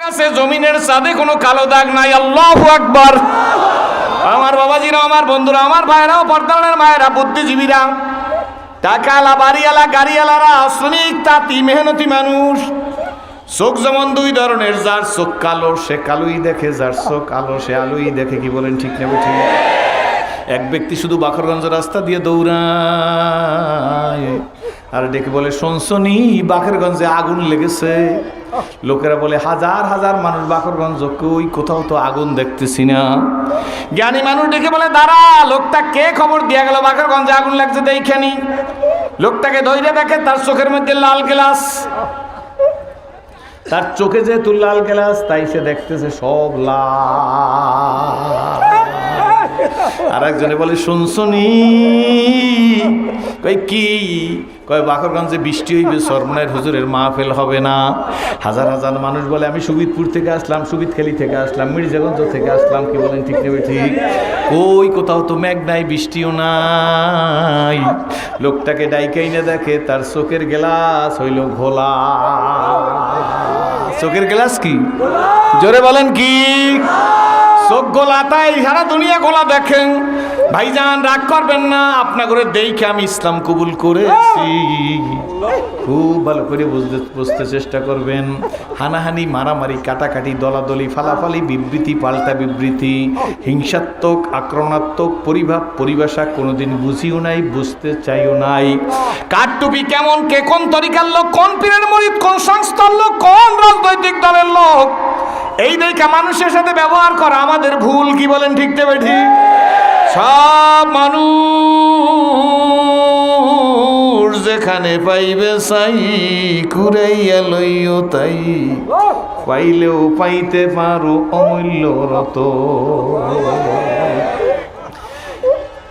আছে, জমিনের চাঁদে কোনো কালো দাগ নাই। আল্লাহু আকবার। আমার বাবাজিরা, আমার বন্ধুরা, আমার ভাইরাও, পর্দার মায়েরা, বুদ্ধিজীবীরা, টাকাওয়ালা, বাড়িওয়ালা, গাড়িওয়ালারা, শ্রমিক, তাঁতি, মেহনতি মানুষ, চোখ যেমন দুই ধরনের, যার চোখ কালো সে কালোই দেখে, যার চোখ আলো সে আলোই দেখে। কি বলেন, ঠিক না ঠিক? এক ব্যক্তি শুধু বাকরগঞ্জ রাস্তা দিয়ে দৌড়ায় আর ডেকে বলে, শুনছনি বাকরগঞ্জে আগুন লেগেছে। লোকেরা বলে, হাজার হাজার মানুষ বাকরগঞ্জ, কই কোথাও তো আগুন দেখতেছি না। জ্ঞানী মানুষ ডেকে বলে, দাঁড়া, লোকটা কে খবর দিয়া গেল বাকরগঞ্জে আগুন লাগছে দেখেনি। লোকটাকে ধৈর্য দেখে, তার চোখের মধ্যে লাল গ্লাস, তার চোখে যেহেতু লাল গ্লাস তাই সে দেখতেছে সব লাল। আর একজনে বলে, শুনছনি? কই কি? কয় বাকরগঞ্জে বৃষ্টি হইবে, সরমনের হুজুরের মাহফিল হবে না। হাজার হাজার মানুষ বলে, আমি সুবিদপুর থেকে আসলাম, সুবিদখালি থেকে আসলাম, মির্জাগঞ্জ থেকে আসলাম। কি বলেন, ঠিক নেবে ঠিক? কই কোথাও তো মেঘ নাই, বৃষ্টিও নাই। লোকটাকে ডাইকাই না দেখে, তার চোখের গ্লাস হইল ঘোলা। চোখের গ্লাস কি? জোরে বলেন কি? চোখ গোলা, তাই সারা দুনিয়া গোলা দেখেন। ভাইজান, রাগ করবেন না, আপনা করে দেখে আমি ইসলাম কবুল করেছি। খুব ভালো করে বুঝতে চেষ্টা করবেন। হানাহানি, মারামারি, কাটাকাটি, দলাদলি, ফালাফালি, বিবৃতি, পাল্টা বিবৃতি, হিংসাত্মক, আক্রমণাত্মক পরিভাব, পরিভাষা কোনোদিন বুঝিও নাই, বুঝতে চাইও নাই। কার টুপি কেমন, কে কোন তরিকার লোক, কোন পীরের মুরিদ, কোন সংস্থার লোক, কোন রাজনৈতিক দলের লোক, এই দেখা মানুষের সাথে ব্যবহার করা আমাদের ভুল। কি বলেন, ঠিক দেবে ঠিক? সব মানুষ যেখানে পাইবে চাই, কুড়াইয়া লইও তাই, পাইলেও পাইতে পারো অমূল্য রতন।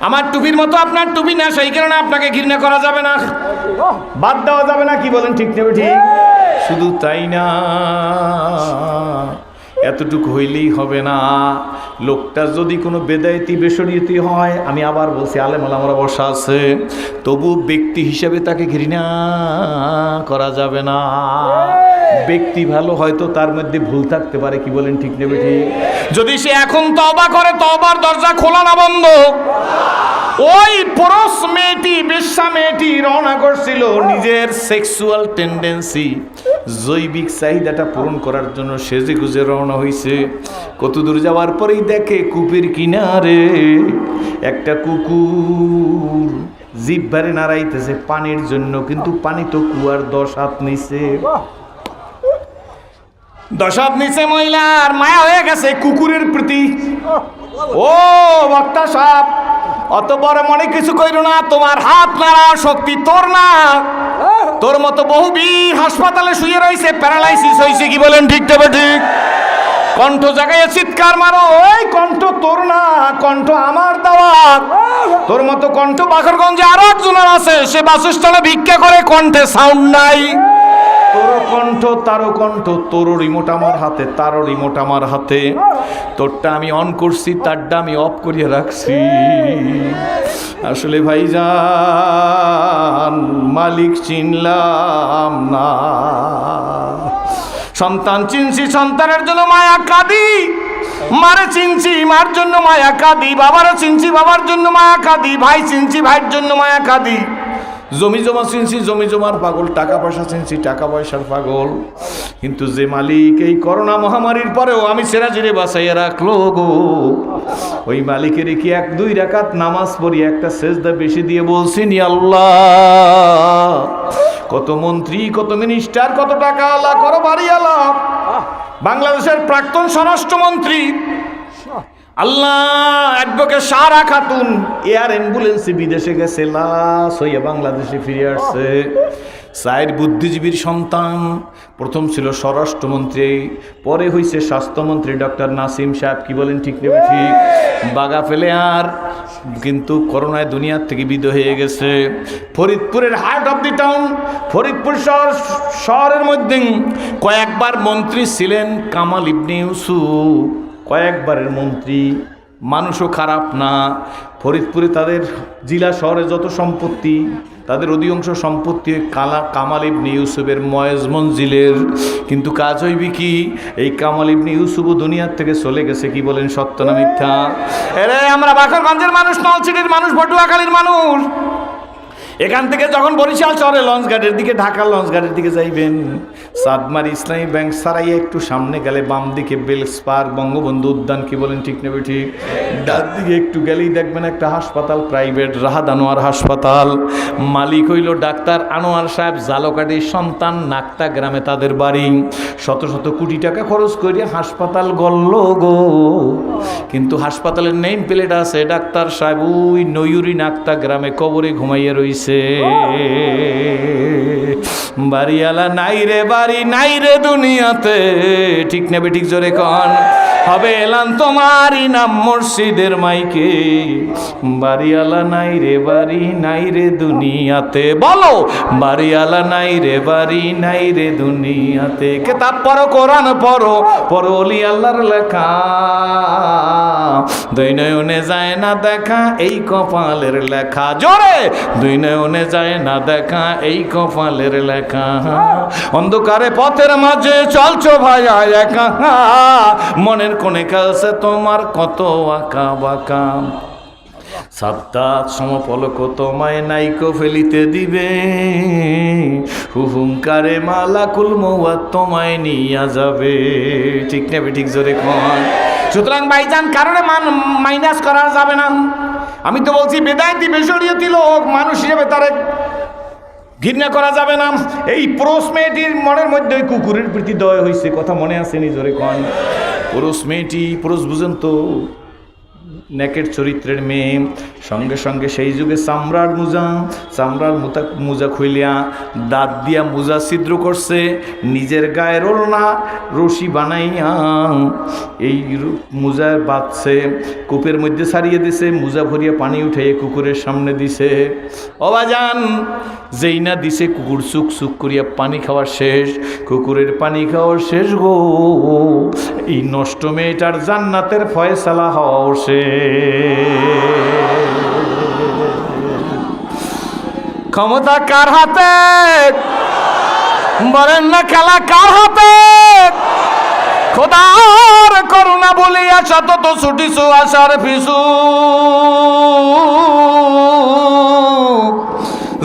আমার টুপির মতো আপনার টুপি না, সেই কারণে আপনাকে ঘৃণা করা যাবে না, বাদ দেওয়া যাবে না। কি বলেন, ঠিক নেবে ঠিক? শুধু তাই না, এতটুকু হইলেই হবে না। লোকটা যদি কোনো বেদায়েতি, বেশরিয়তি হয়, আমি আবার বলছি, আলেম ওলামারা বসা আছে, তবু ব্যক্তি হিসেবে তাকে ঘৃণা করা যাবে না। ব্যক্তি ভালো, হয়তো তার মধ্যে ভুল থাকতে পারে। কি বলেন, ঠিক নেবে ঠিক? যদি সে এখন তওবা করে, তওবার দরজা খোলা না বন্ধ। ওই পুরুষ মেয়েটি, বেশ্যা মেয়েটি রওনা করছিল নিজের সেক্সুয়াল টেন্ডেন্সি, জৈবিক চাহিদাটা পূরণ করার জন্য সেজে গুজে রওনা হয়েছে। কত দূর যাওয়ার পরেই দেখে কূপের কিনারে একটা কুকুর জিহ্বারে নাড়াইতেছে পানির জন্য, কিন্তু পানি তো কুয়ার 10 হাত নিচে। 10 হাত নিচে মহিলার মায়া হয়ে গেছে কুকুরের প্রতি। ও বক্তা সাহেব, অত বড় মনে কিছু কইরো না, তোমার হাত নাড়ার শক্তি তোর না। তোর মতো বহু বীর হাসপাতালে শুয়ে রয়েছে, প্যারালাইসিস হয়েছে। কি বলেন, ঠিক তবে ঠিক? কণ্ঠ জাগাইয়ে চিৎকার মারো, ওই কণ্ঠ তোর না, কণ্ঠ আমার দেওয়া। তোর মতো কণ্ঠ বাকরগঞ্জে আরো একজনের আছে, সে বাসস্থানে ভিক্ষা করে, কণ্ঠে সাউন্ড নাই। তোর কণ্ঠ, তারও কণ্ঠ, তোর রিমোট আমার হাতে, তারও রিমোট আমার হাতে। তোরটা আমি অন করছি, তারটা আমি অফ করিয়ে রাখছি। আসলে ভাইজান, মালিক চিনলাম না। সন্তান চিনছি, সন্তানের জন্য মায়া কাঁদি। মারে চিনছি, মার জন্য মায়া কাঁদি। বাবারও চিনছি, বাবার জন্য মায়া কাঁদি। ভাই চিনছি, ভাইয়ের জন্য মায়া কাঁদি। জমি জমা চিনছি, জমি জমার পাগল। টাকা পয়সা চিনছি, টাকা পয়সার পাগল। কিন্তু যে মালিক এই করোনা মহামারীর পরেও আমি সেরাজিরে বাঁচাইয়া রাখলো গো, ওই মালিকের কি 1-2 রাকাত নামাজ পড়ি, একটা সেজদা বেশি দিয়ে বলছি, নি আল্লাহ, কত মন্ত্রী, কত মিনিস্টার, কত টাকা আলা, কত বাড়ি আলা, বাংলাদেশের প্রাক্তন স্বরাষ্ট্রমন্ত্রী আল্লাহ অ্যাডভোকেট সারা খাতুন এয়ার অ্যাম্বুলেন্সে বিদেশে গেছে, লাশ হইয়া বাংলাদেশে ফিরে আসছে। 4 বুদ্ধিজীবীর সন্তান, প্রথম ছিল স্বরাষ্ট্রমন্ত্রী, পরে হয়েছে স্বাস্থ্যমন্ত্রী ডক্টর নাসিম সাহেব। কি বলেন, ঠিক নেবে ঠিক? বাগা ফেলে আর কিন্তু করোনায় দুনিয়ার থেকে বিদায় হয়ে গেছে। ফরিদপুরের heart of the town, Faridpur শহরের মধ্যে কয়েকবার মন্ত্রী ছিলেন কামাল ইবনে ইউসুফ, কয়েকবারের মন্ত্রী। মানুষও খারাপ না। ফরিদপুরে তাদের জেলা শহরে যত সম্পত্তি, তাদের অধিকাংশ সম্পত্তি কামাল ইবনে ইউসুফের ময়েজ মঞ্জিলের। কিন্তু কাজ হইবি কি, এই কামাল ইবনে ইউসুফও দুনিয়ার থেকে চলে গেছে। কি বলেন, সত্য না মিথ্যা? এরে আমরা বাকরগঞ্জের মানুষ, নলছিটির মানুষ, পটুয়াখালীর মানুষ। এখান থেকে যখন বরিশাল শহরে লঞ্চঘাটের দিকে, ঢাকার লঞ্চঘাটের দিকে যাইবেন, চাঁদমারি ইসলামী ব্যাংক সারাইয়ে একটু সামনে গেলে বাম দিকে বেলস পার্ক, বঙ্গবন্ধু উদ্যান, কি বলেন ঠিক নেবে ঠিক, ডান দিকে একটু গেলেই দেখবেন একটা হাসপাতাল, প্রাইভেট রাহাত আনোয়ার হাসপাতাল। মালিক হইল ডাক্তার আনোয়ার সাহেব, জালকাঠির সন্তান, নাক্তা গ্রামে তাদের বাড়ি। শত শত কোটি টাকা খরচ করে হাসপাতাল গড়ল গো, কিন্তু হাসপাতালের নেম প্লেট আছে ডাক্তার সাহেব ওই নয়ুরি নাক্তা গ্রামে কবরে ঘুমাইয়া রইছে। বাড়িওয়ালা নাই রে, বাড়ি নাই রে দুনিয়াতে, ঠিক নেবে ঠিক, জোরে কন। হবে এলান তোমারই নাম মসজিদের মাইকে, বাড়িওয়ালা নাই রে, বাড়ি নাই রে দুনিয়াতে। বলো, বাড়িওয়ালা নাই রে, বাড়ি নাই রে দুনিয়াতে। কেতাব পড়ো, কোরআন পড়ো, পড়ো ওলি আল্লাহর লেখা। দুই নয়নে যায় না দেখা, এই কপালের লেখা। জোরে, দুই নয়নে যায় না দেখা, এই কপালের লেখা। অন্ধকারে পথের মাঝে চলছো ভাইয়া একা, মনের কোণে কাছে তোমার কত আঁকা বাঁকা। সাপ্তাহ সমপলক তোমায় নাইকো ফেলিতে দিবে, হুহুঙ্কারে মালাকুল মওয়াত তোমায় নিয়া যাবে, ঠিক নেবে ঠিক, জোরে কোন। সুতরাং ভাইজান কারণে মাইনাস করা যাবে না। আমি তো বলছি বেদায়েতি বেশরিয়তি লোক মানুষ হিসেবে তারে ঘৃণা করা যাবে না। এই পুরুষ মেয়েটির মনের মধ্যে ওই কুকুরের প্রীতি দয় হয়েছে, কথা মনে আছে নি, জোরে কোন। পুরুষ মেয়েটি, পুরুষ বুঝেন তো, নেকের চরিত্রের মেয়ে, সঙ্গে সঙ্গে সেই যুগে চামড়ার মোজা খুইলিয়া দাঁত দিয়া মোজা ছিদ্র করছে, নিজের গায়ের ওড়না রশি বানাইয়া এই মোজা বাঁধছে, কূপের মধ্যে ছাড়িয়ে দিছে, মোজা ভরিয়া পানি উঠাইয়ে কুকুরের সামনে দিছে। অবাজান যেই না দিছে, কুকুর চুক চুক করিয়া পানি খাওয়া শেষ, কুকুরের পানি খাওয়া শেষ গো, এই নষ্ট মেয়েটার জান্নাতের ফয়সালা হওয়া শেষ। ক্ষমতা কার হাতে, বলেন না খেলা কার হাতে? খোদার করুণা বলিয়া শত ছুটিছু আশার পিছু,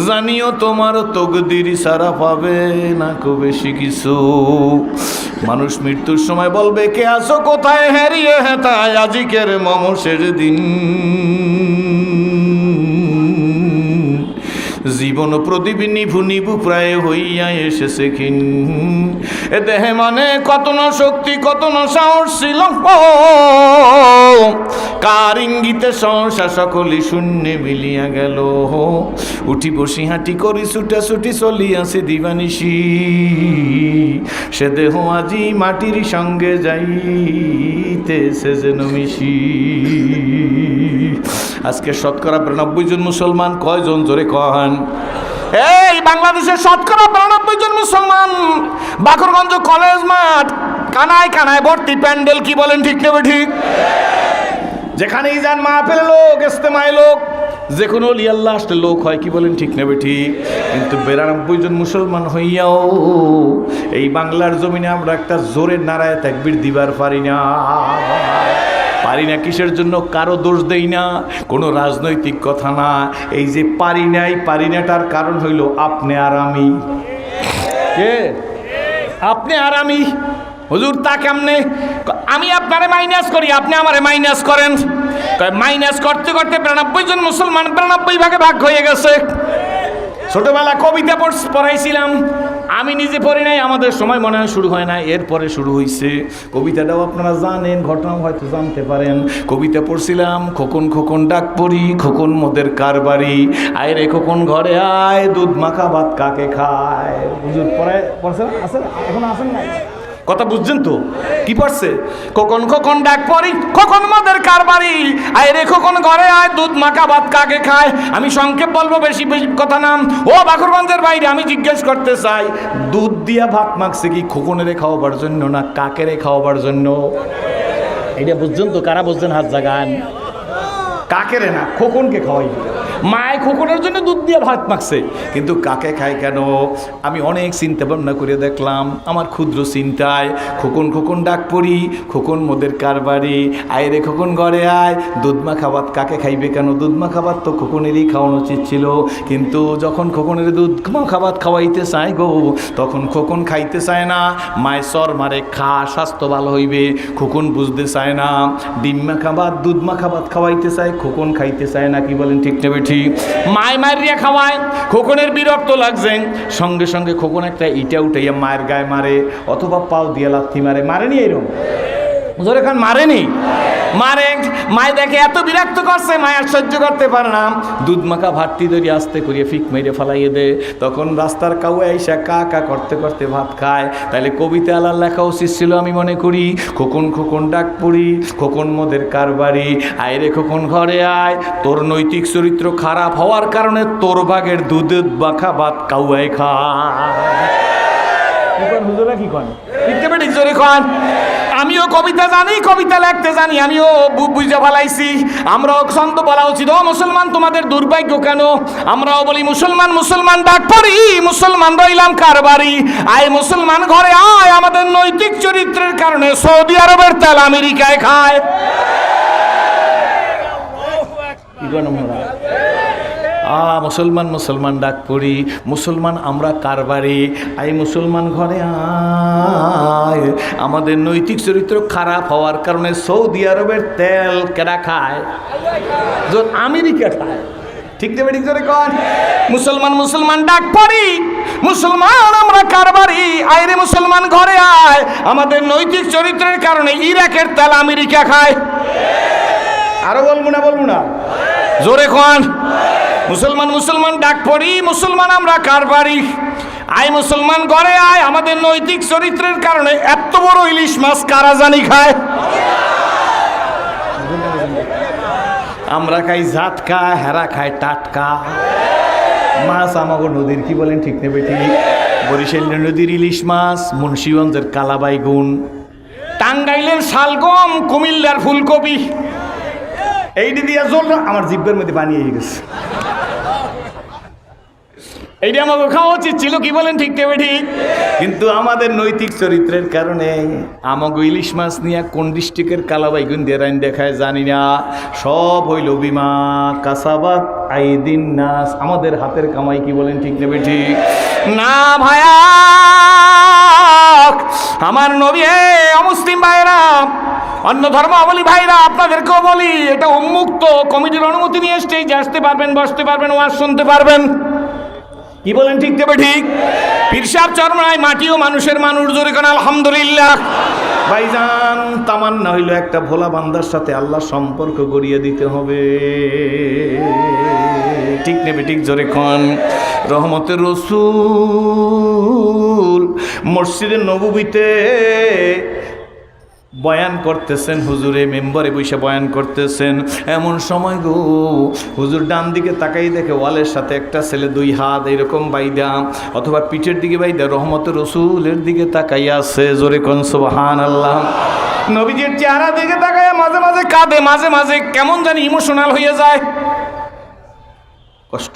জানিও তোমার তকদির সারা পাবে না খুব বেশি কিছু। মানুষ মৃত্যুর সময় বলবে কে আছো কোথায়, হারিয়ে হেতায় আজিকের মমশের দিন। জীবন প্রদীপ নিভু নিভু প্রায় হইয়া এসেছে ক্ষীণ, এ দেহে মানে কত না শক্তি, কত না সাহস ছিল, কার ইঙ্গিতে সহসা সকলি শূন্যে মিলিয়া গেল। উঠি বসি হাঁটি করি ছুটাছুটি চলিয়াছে দিবানিশি, সে দেহ আজি মাটির সঙ্গে যাইতেছে যেন মিশি। আজকে শতকরা 92 জন মুসলমান, কয়জন জোরে কন? এই বাংলাদেশের শতকরা 92 জন মুসলমান, বাকরগঞ্জ কলেজ মাঠ কানায় কানায় ভর্তি প্যান্ডেল, কি বলেন ঠিক নেবে ঠিক? যেখানেই যান মাহফিলে লোক, ইস্তেমায় লোক, যে কোনো ওলি আল্লাহ আসলে লোক হয়, কি বলেন ঠিক নেবে ঠিক? কিন্তু 92 জন মুসলমান হইয়াও এই বাংলার জমিনে আমরা একটা জোরে নারায় তাকবীর দিবার পারি না। পারি না কিসের জন্য? কারো দোষ দেই না, কোনো রাজনৈতিক কথা না। এই যে পারি নাই, পারি নাটার কারণ হইল আপনি আর আমি। কে? আপনি আর আমি। হুজুর তা কেমনে? আমি আপনারে মাইনাস করি, আপনি আমারে মাইনাস করেন। মাইনাস করতে করতে 92 জন মুসলমান 92 ভাগে ভাগ হয়ে গেছে। ছোটবেলা কবিতা পড়াইছিলাম, আমি নিজে পড়ি নাই, আমাদের সময় মনে হয় শুরু হয় না, এরপরে শুরু হয়েছে। কবিতাটাও আপনারা জানেন, ঘটনাও হয়তো জানতে পারেন। কবিতা পড়ছিলাম, খোকন খোকন ডাক পড়ি, খোকন মোদের কারবারি, আয় রে খোকন ঘরে আয়, দুধ মাখা ভাত কাকে খায়। হুজুর পড়ছে না? আছে এখন আসেন না? কথা বুঝছেন তো? কি পড়ছে? খোকন খোকন ডাক পড়ি, খোকন মোদের কারবারি, আয় রে খোকন ঘরে আয়, দুধ মাখা ভাত কাকে খায়। আমি সংক্ষেপ বলবো, বেশি বেশি কথা নাম। ও বাকরগঞ্জের বাইরে আমি জিজ্ঞেস করতে চাই, দুধ দিয়া ভাত মাখছে কি খোকনেরে খাওয়াবার জন্য না কাকেরে খাওয়াবার জন্য? এটা বুঝছেন তো? কারা বুঝছেন হাত জাগান? কাকেরে না, খোকনকে খাওয়াই। মায় খোকনের জন্য দুধ দিয়ে ভাত মাখছে, কিন্তু কাকে খায় কেন? আমি অনেক চিন্তা ভাবনা করে দেখলাম, আমার ক্ষুদ্র চিন্তায় খোকন খোকন ডাক পড়ি, খোকন মোদের কারবারি, আয় রে খোকন ঘরে আয়, দুধমা খাবার কাকে খাইবে কেন? দুধমা খাবার তো খোকনেরই খাওয়ানো উচিত ছিল, কিন্তু যখন খোকনের দুধমা খাবার খাওয়াইতে চায় গো, তখন খোকন খাইতে চায় না। মায় সর মারে, খা স্বাস্থ্য ভালো হইবে, খোকন বুঝতে চায় না। ডিম্মা খাবার দুধমা খাবার খাওয়াইতে চায়, খোকন খাইতে চায় না। কি বলেন ঠিক নেবে ঠিক? মায় মারিয়া খাওয়ায়, খোকনের বিরক্ত লাগছে, সঙ্গে সঙ্গে খোকন একটা ইটা উঠাইয়া মায়ের গায়ে মারে, অথবা পাও দিয়ে লাথি মারে। মারেনি এরকম? জোরে খান মারেনি? মারে। মায় দেখে এত বিরক্ত করছে, মায় আর সহ্য করতে পারে না, দুধ মাখা ভাতটি ধরে আস্তে করিয়ে ফিক মেরে ফেলাইয়ে দে। তখন রাস্তার কাউয়া এসে কা কা করতে করতে ভাত খায়। তাইলে কবিতা আলার লেখা উচিত ছিল আমি মনে করি, খোকন খোকন ডাক পড়ি, খোকন মোদের কারবারি, আয় রে খোকন ঘরে আয়, তোর নৈতিক চরিত্র খারাপ হওয়ার কারণে তোর ভাগের দুধ মাখা ভাত কাউয়াই খায়। কি কন হুজুরা, কি কন? লিখতে পারি জোরে কন। আমিও কবিতা জানি, কবিতা লিখতে জানি, আমিও বুঝে ফেলাইছি। আমরাও ছন্দ বলা উচিত। ও মুসলমান, তোমাদের দুর্ভাগ্য কেন? আমরাও বলি মুসলমান মুসলমান ডাক পড়ি, মুসলমান রইলাম কারবারি, আয় মুসলমান ঘরে আয়, আমাদের নৈতিক চরিত্রের কারণে সৌদি আরবের তেল আমেরিকায় খায়। মুসলমান মুসলমান ডাক পড়ি, মুসলমান আমরা কারবারি, আই মুসলমান ঘরে আয়, আমাদের নৈতিক চরিত্র খারাপ হওয়ার কারণে সৌদি আরবের তেল কেনা খায়? আমেরিকা খায়। ঠিক দেবে ঠিক করে কন। মুসলমান মুসলমান ডাক পড়ি, মুসলমান আমরা কারবারি, আয় রে মুসলমান ঘরে আয়, আমাদের নৈতিক চরিত্রের কারণে ইরাকের তেল আমেরিকা খায়। আরো বলবো না, বলবো না, জোরে কন। মুসলমান মুসলমান ডাক পড়ি, মুসলমান আমরা কারবারি, আয় মুসলমান ঘরে আয়, আমাদের নৈতিক চরিত্রের কারণে এত বড় ইলিশ মাছ কারা জানি খায়? আমরা খাই ঝাটকা, হেরা খায় টাটকা মাছ। আমাগো নদীর, কি বলেন ঠিক নেবে ঠিক? বরিশাল নদীর ইলিশ মাছ, মুন্সিগঞ্জের কালাবাইগুন, টাঙ্গাইলের শালগম, কুমিল্লার ফুলকপি, এইটি দিয়া জল আমার জিব্বের মধ্যে পানি হয়ে গেছে। এইটা আমাকে খাওয়া উচিত ছিল, কি বলেন ঠিক নেবে ঠিক? কিন্তু আমাদের নৈতিক চরিত্রের কারণে আমাকে ইলিশ মাছ নিয়ে কোন ডিস্ট্রিক্টের কালাবাইগুন দিয়ে রাইন দেখায় জানি না। সব হইল বিমা কাসাবাত আইদিন নাস, আমাদের হাতের কামাই। কি বলেন ঠিক নেবে ঠিক? না ভাইয়া, আমার নবী, অমুসলিম ভাইরা, অন্য ধর্মাবলী ভাইরা, আপনাদেরকেও বলি, এটা উন্মুক্ত, কমিটির অনুমতি নিয়ে স্টেজে আসতে পারবেন, বসতে পারবেন, ওয়াজ শুনতে পারবেন। কি বলেন ঠিক দেবে ঠিক? পীর সাহেব চরমায় মাটিও মানুষের মানুষ, জোরে কোন আলহামদুলিল্লাহ। ভাইজান, তামান্না হইল একটা ভোলা বান্দার সাথে আল্লাহ সম্পর্ক গড়িয়ে দিতে হবে। ঠিক নেবে ঠিক, জোরে কোন। রহমতের রসূল মসজিদে নববীতে বয়ান করতেছেন, হুজুরে মেম্বারে বসে বয়ান করতেছেন। এমন সময় গো, হুজুর ডান দিকে তাকাই দেখে ওয়ালের সাথে একটা ছেলে দুই হাত এরকম বাইদা, অথবা পিঠের দিকে বাইদা রহমতের রসূলের দিকে তাকাই আছে। জোরে কোন সুবহানাল্লাহ। নবীজির চেহারা দিকে তাকাইয়া মাঝে মাঝে কাঁদে, মাঝে মাঝে কেমন জানি ইমোশনাল হয়ে যায়। কষ্ট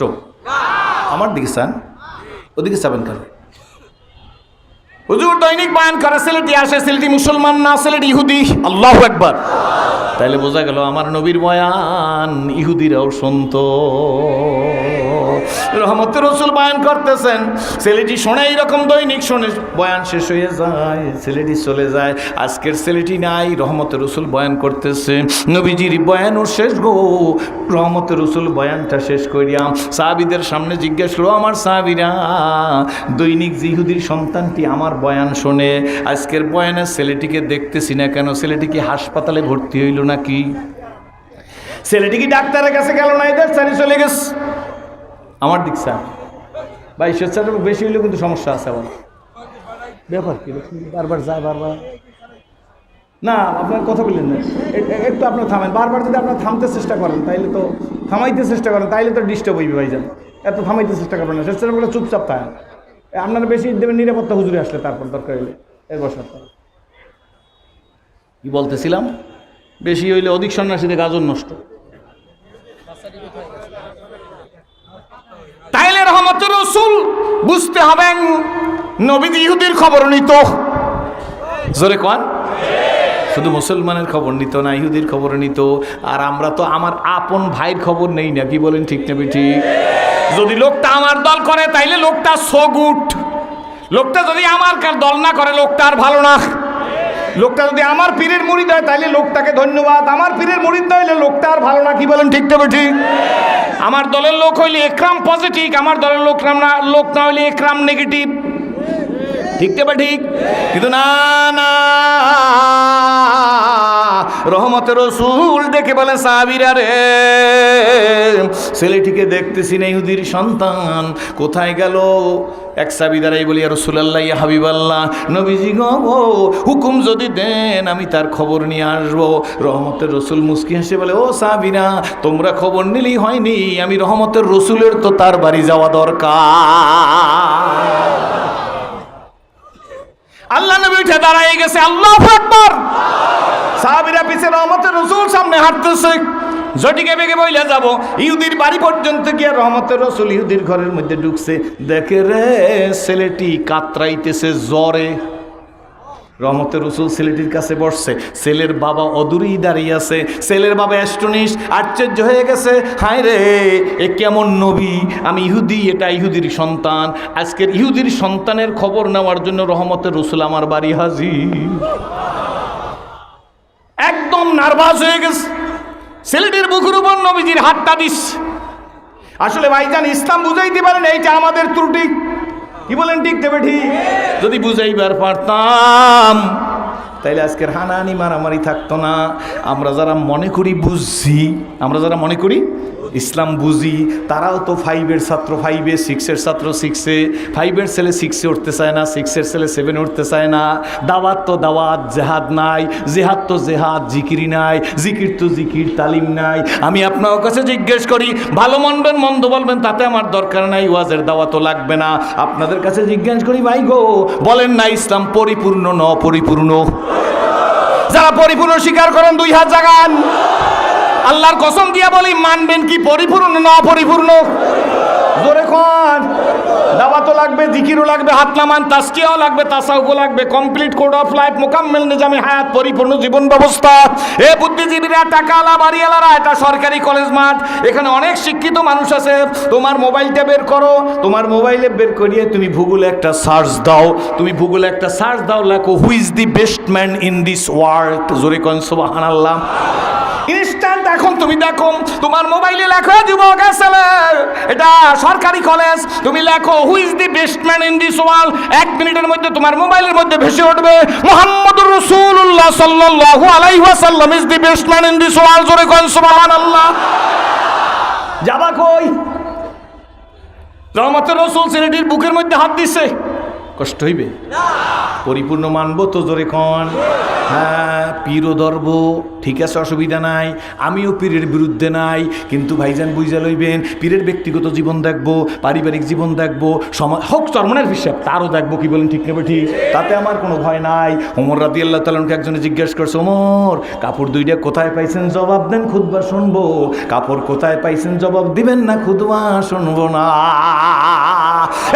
আমার দিকে চান, ওদিকে চাবেন কেন? হুজুর দৈনিক বয়ান করে, ছেলেটি আসে, ছেলেটি মুসলমান না, ছেলেটি ইহুদি। আল্লাহু আকবার। তাইলে বোঝা গেল আমার নবীর বয়ান ইহুদিরাও শুনতো। রহমতের রসুল বয়ান করতেছেন, ছেলেটি শোনে, এইরকম দৈনিক শোনে, বয়ান শেষ হয়ে যায়, ছেলেটি চলে যায়। আজকের ছেলেটি নাই, রহমতের রসুল বয়ান করতেছে, নবীজির বয়ানও শেষ গো। রহমতের রসুল বয়ানটা শেষ করিয়া সাহাবীদের সামনে জিজ্ঞেস করলো, আমার সাহাবীরা, দৈনিক যে ইহুদির সন্তানটি আমার বয়ান শোনে, আজকের বয়ানে ছেলেটিকে দেখতেছি না কেন? ছেলেটি কি হাসপাতালে ভর্তি হইল নাকি? ছেলেটি কি ডাক্তারের কাছে গেল না? এদের চারি চলে গেছে। আমার দিক স্যার ভাই, স্বেচ্ছাটা বেশি হইলেও কিন্তু সমস্যা আছে। আবার ব্যাপার কি, বারবার যায়, বারবার না, আপনার কথা বললেন না, একটু আপনার থামেন। বারবার যদি আপনার থামতে চেষ্টা করেন, তাইলে তো থামাইতে চেষ্টা করেন, তাইলে তো ডিস্টার্ব হইবে ভাইজান। এত থামাইতে চেষ্টা করবেন না, চেষ্টা করে চুপচাপ থাকেন। আপনারা বেশি দেবেন নিরাপত্তা হুজুরে আসলে, তারপর দরকার হইলে এর বসার। কি বলতেছিলাম? বেশি হইলে অধিক সন্ন্যাসীদের গাজন নষ্ট। রসুল বুঝতে হবেন নবীজি ইহুদির খবর নিত। জোরে কোন? শুধু মুসলমানের খবর নিত না, ইহুদির খবর নিত। আর আমরা তো আমার আপন ভাইয়ের খবর নেই না, কি বলেন ঠিক না ঠিক? যদি লোকটা আমার দল করে তাইলে লোকটা সো গুড, লোকটা যদি আমার দল না করে লোকটা আর ভালো না। লোকটা যদি আমার পীরের মুরিদ হয় তাইলে লোকটাকে ধন্যবাদ, আমার পীরের মুরিদ হইলে লোকটা আর ভালো না, কি বলেন ঠিক না ঠিক? আমার দলের লোক হইলে একরাম পজিটিভ, আমার দলের লোক না হইলে একরাম নেগেটিভ, ঠিক না ঠিক? কিন্তু না না, রহমতের রসুল দেখে বলে সাহাবীরা রে, ছেলেটিকে দেখতেছি না, ইহুদির সন্তান, কোথায় গেল? এক সাহাবী দাঁড়াই বলি, ইয়া রাসূলুল্লাহ, ইয়া হাবিবাল্লাহ, নবীজি গো হুকুম যদি দেন আমি তার খবর নিয়ে আসবো। রহমতের রসুল মুস্কি হেসে বলে, ও সাহাবীরা, তোমরা খবর নিলেই হয়নি, আমি রহমতের রসুলের তো তার বাড়ি যাওয়া দরকার। আল্লাহ নবী উঠে দাঁড়ায় গেছে, আল্লাহু আকবার। সাহাবীরা পিছে, রহমতের রসুল সামনে হাঁটতেছে। জটিকে বেগে বইলা যাব ইহুদির বাড়ি পর্যন্ত গিয়ে রহমতের রসুল ইহুদির ঘরের মধ্যে ঢুকছে, দেখে রে ছেলেটি কাতরাইতেছে জ্বরে। রহমতের রসুল ছেলেটির কাছে বসছে, ছেলের বাবা অদূরেই দাঁড়িয়ে আছে। ছেলের বাবা অ্যাস্টনিশ, আশ্চর্য হয়ে গেছে, হায় রে এ কেমন নবী, আমি ইহুদি, এটা ইহুদির সন্তান, আজকের ইহুদির সন্তানের খবর নেওয়ার জন্য রহমতের রসুল আমার বাড়ি হাজির। একদম নার্ভাস হয়ে গেছে, ছেলেটির বুকের উপর নবীজির হাতটা দিস। আসলে ভাইজান, ইসলাম বুঝাইতে পারেন এইটা আমাদের ত্রুটি, কি বলেন ঠিক দেবে ঠিক? যদি বুঝাইবার পারতাম তাইলে আজকের হানাহানি মারামারি থাকতো না। আমরা যারা মনে করি বুঝছি, আমরা যারা মনে করি ইসলাম বুঝি, তারাও তো 5-এর ছাত্র 5-এ, 6-এর ছাত্র 6-এ, 5-এর ছেলে 6-এ উঠতে চায় না, 6-এর ছেলে 7-এ উঠতে চায় না। দাওয়াত তো দাওয়াত, জেহাদ নাই, জেহাদ তো জেহাদ, জিকিরি নাই, জিকির তো জিকির, তালিম নাই। আমি আপনার কাছে জিজ্ঞেস করি, ভালো মানবেন মন্দ বলবেন তাতে আমার দরকার নাই, ওয়াজের দাওয়াতও লাগবে না। আপনাদের কাছে জিজ্ঞেস করি, ভাই গো বলেন না ইসলাম পরিপূর্ণ না অপরিপূর্ণ? যারা পরিপূর্ণ স্বীকার করেন 2 হাত জাগান। আল্লাহর কসম দিয়া বলি, মানবেন কি পরিপূর্ণ না অপরিপূর্ণ? জোরে কোন? দাওয়াতও লাগবে, জিকিরও লাগবে, হাত নামান, তাসকিয়াও লাগবে, তাসাউফও লাগবে, কমপ্লিট কোড অফ লাইফ, মোকাম্মেল নিজামে হায়াত, পরিপূর্ণ জীবন ব্যবস্থা। এ বুদ্ধিজীবীরা, টাকাওয়ালা, বাড়িওয়ালারা, এটা সরকারি কলেজ মাঠ, এখানে অনেক শিক্ষিত মানুষ আছে। তোমার মোবাইলটা বের করো, তোমার মোবাইলে বের করিয়ে তুমি ভূগোলে একটা সার্চ দাও, তুমি ভূগোলে একটা সার্চ দাও, লেখো who is the best man in this world. জোরে কোন সুবহানাল্লাহ। ইনস্ট্যান্ট এখন তুমি দেখো, তোমার মোবাইলে লেখো, যুবক ছেলে, এটা সরকারি কলেজ, তুমি লেখো who is the best man in this world. 1 মিনিটের মধ্যে তোমার মোবাইলের মধ্যে ভেসে উঠবে মুহাম্মদুর রাসূলুল্লাহ সাল্লাল্লাহু আলাইহি ওয়াসাল্লাম is the best man in this world. জোরে কোন সুবহানাল্লাহ। যাবা কই? রহমতের রসুল ছেলেটির বুকের মধ্যে হাত দিছে, কষ্ট হইবে? পরিপূর্ণ মানবো তো? জোরে কোন? হ্যাঁ, পীরও ধরব, ঠিক আছে, অসুবিধা নাই, আমিও পীরের বিরুদ্ধে নাই। কিন্তু ভাইজান বুঝা লইবেন, পীরের ব্যক্তিগত জীবন দেখবো, পারিবারিক জীবন দেখবো, হোক চরমনের হিসাব তারও দেখবো, কি বলেন ঠিক নেবে ঠিক? তাতে আমার কোনো ভয় নাই। ওমর রাদিয়াল্লাহু তাআলা আনহু একজনে জিজ্ঞেস করছে, ওমর কাপড় 2টা কোথায় পাইছেন? জবাব দেন খুতবা শুনবো। কাপড় কোথায় পাইছেন? জবাব দিবেন না, খুতবা শুনবো না।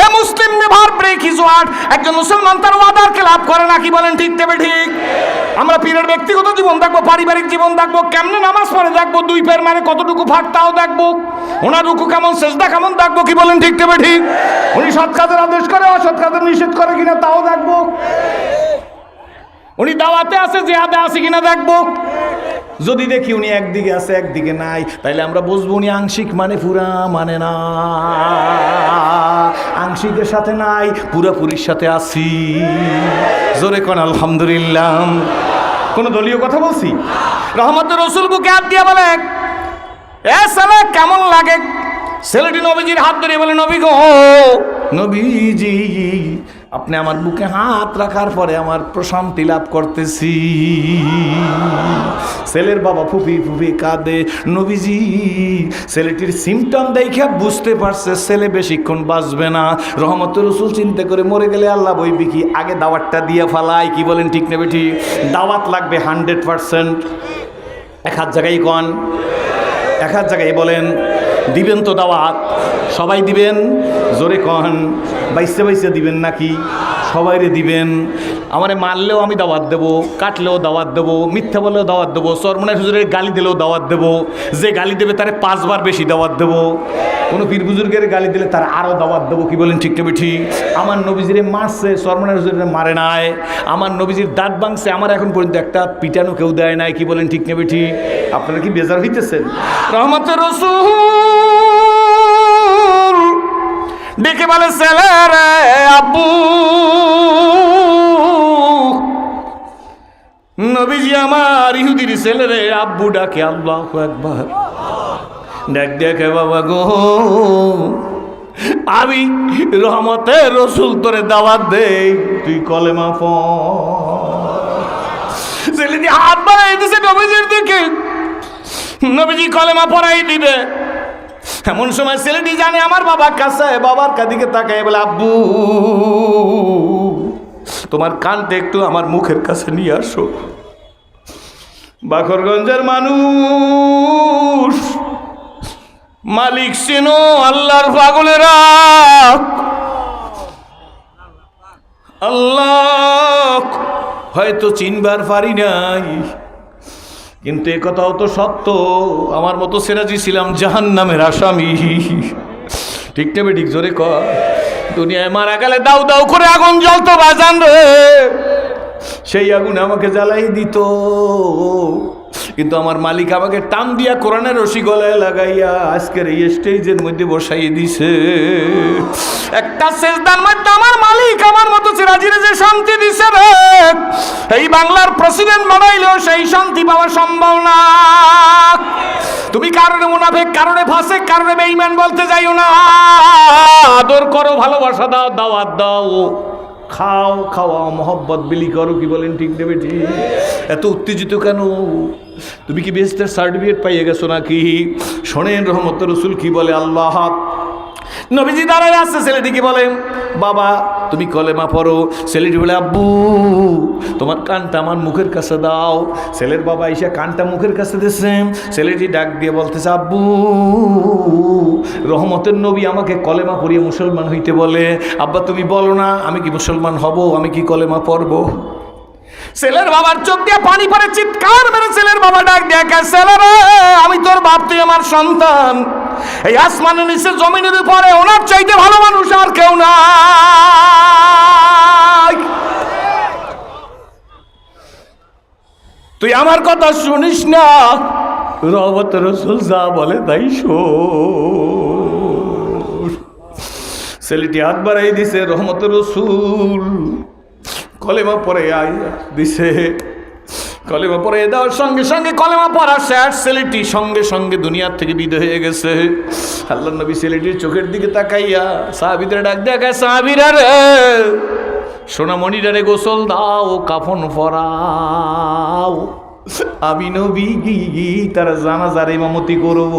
এ মুসলিম নেভার ব্রেক হিজ ওয়ার্ড। একজন মুসলমান তার ওয়াদার খেলাফ করে না, কি বলেন ঠিক নেবে ঠিক? আমরা পীরের ব্যক্তিগত জীবন দেখবো, পারিবারিক জীবন দেখবো, কেমনে নামাজ পড়ে দেখবো, 2 পায়ের মানে কতটুকু ফাঁক তাও দেখবো, ওনার রুকু কেমন, সেজদা কেমন দেখবো, কি বলেন ঠিক নেবে ঠিক? উনি সৎ কাজের আদেশ করে, অসৎ কাজের নিষেধ করে কিনা তাও দেখবো, উনি দাওয়াতে আছে, জিহাদে আছে কিনা দেখবো। যদি দেখি উনি একদিকে আছে একদিকে নাই, তাইলে আমরা বুঝবো উনি আংশিক মানে পুরা মানে না, আংশিকের সাথে নাই, পুরাপুরির সাথে আছি। জোরে কোন আলহামদুলিল্লাহ। কোন দলীয় কথা বলছি? রহমতের রসুল বুকে হাত দিয়ে বলে, এ ছেলে কেমন লাগে? ছেলেটি নবীজির হাত ধরে বলে, নবী গো, নবীজি আপনি আমার বুকে হাত রাখার পরে আমার প্রশান্তি লাভ করতেছি। ছেলের বাবা ফুপি ফুপি কাঁদে। নবীজি ছেলেটির সিমটম দেখে বুঝতে পারছে ছেলে বেশিক্ষণ বাঁচবে না। রহমতের রসুল চিন্তা করে, মরে গেলে আল্লাহ বইবি কি, আগে দাওয়াতটা দিয়ে ফালাই, কি বলেন ঠিক নেবে ঠিক? দাওয়াত লাগবে 100%। 1 হাত জায়গায় কন, 1 হাত জায়গায় বলেন, দিবেন তো দাওয়াত? সবাই দিবেন? জোরে কন। বাইসে বাইসে দিবেন নাকি? সবাইরে দিবেন। আমারে মারলেও আমি দাওয়াত দেবো, কাটলেও দাওয়াত দেবো, মিথ্যা বললেও দাওয়াত দেবো, চরমনাই হুজুরের গালি দিলেও দাওয়াত দেবো, যে গালি দেবে তারে 5 বার বেশি দাওয়াত দেবো, কোনো পীর বুজুর্গের গালি দিলে তার আরও দাওয়াত দেবো। কি বলেন ঠিক না বেঠি? আমার নবীজিরে মারছে, চরমনাই হুজুরের মারে নাই। আমার নবীজির দাঁত ভাঙছে, আমার এখন পর্যন্ত একটা পিটানো কেউ দেয় নাই। কি বলেন ঠিক না বেঠি? আপনারা কি বেজার হইতেছেন? রহমতের রাসূল ডেকে বলে, ছেলেরে আব্বু। নবীজি আমার ইহুদির ছেলেরে আব্বু ডাকে। আল্লাহু আকবার। ডাক দেখে, বাবা গো, আমি রহমতের রাসূল তোরে দাওয়াত দেই, তুই কলেমা পড়। ছেলেটি হাত বাড়াই দিছে নবীজির দিকে, নবীজি কলেমা পড়াই দিবে। এমন সময় ছেলেটি জানে আমার বাবা কাছে, বাবার কাদিকে তাকায় বলে, আব্বু তোমার কানটা একটু আমার মুখের কাছে নিয়ে আসো। বাখরগঞ্জের মানুষ, মালিক চেনো, আল্লাহর পাগলেরা। আল্লাহ হয়তো চিনবার পারি নাই, কিন্তু এ কথাও তো সত্য, আমার মতো সিরাজি ছিলাম জাহান্নামের আসামি। ঠিক না বেঠিক? জোরে কর। দুনিয়ায় মারা গেলে দাউ দাউ করে আগুন জ্বলতো বাজান রে, সেই আগুন আমাকে জ্বালাই দিত, কিন্তু আমার মালিক আমাকে টান দিয়া কোরআনের রশি গলায় লাগাইয়া আজকের এই স্টেজের মধ্যে বসাই দিছে। একটা সেজদার মধ্যে আমার মালিক আমার মতো সিরাজিরে যে শান্তি দিছে রে, এই বাংলার প্রেসিডেন্ট বানাইলেও সেই শান্তি পাওয়া সম্ভব না। তুমি কারণে মুনাফিক, কারণে ফাসিক, কারণে বেঈমান বলতে যাইও না। আদর করো, ভালোবাসা দাও, দাওয়াত দাও, খাও, খাওয়া, মহব্বত বিলি করো। কি বলেন ঠিক দেবে? ঠিক। এত উত্তেজিত কেন? তুমি কি বেহেশতের সার্টিফিকেট পাইয়ে গেছো নাকি? শোনেন রহমতের রাসূল কি বলে। আল্লাহ নবীজি দাঁড়ায় আসছে, ছেলেটিকে বলে, বাবা তুমি কলেমা পড়ো। ছেলেটি বলে, আব্বু তোমার কানটা আমার মুখের কাছে দাও। ছেলের বাবা এসে কানটা মুখের কাছে দিচ্ছে। ছেলেটি ডাক দিয়ে বলতেছে, আব্বু রহমতের নবী আমাকে কলেমা পড়িয়ে মুসলমান হইতে বলে। আব্বা তুমি বলো না, আমি কি মুসলমান হব? আমি কি কলেমা পড়বো? ছেলের বাবার চোখ দিয়ে পানি পড়ে, চিৎকার মেরে ছেলের বাবা ডাক দিয়ে, ছেলেরে আমি তোর বাপ, তুই আমার সন্তান। এই আসমানের নিচে জমিনের উপরে ওনার চাইতে ভালো মানুষ আর কেউ নাই। তুই আমার কথা শুনিস না, রহমতের রাসূল যা বলে তাই শোন। ছেলেটি হাত বাড়াই দিছে, রহমতের রাসূল কলেমা পড়ে দিছে। কলেমা পড়ে দেওয়ার সঙ্গে সঙ্গে কলেমা পড়া শেষ। ছেলেটি সঙ্গে সঙ্গে দুনিয়ার থেকে বিদায় হয়ে গেছে। আল্লাহর নবী ছেলেটির চোখের দিকে তাকাইয়া সাহাবীদের ডাক দেখায়, সাহাবীরা রে, সোনামণিরা রে, গোসল দাও, কাফন পরাও, আমি নবী তারা জানাজার ইমামতি করব।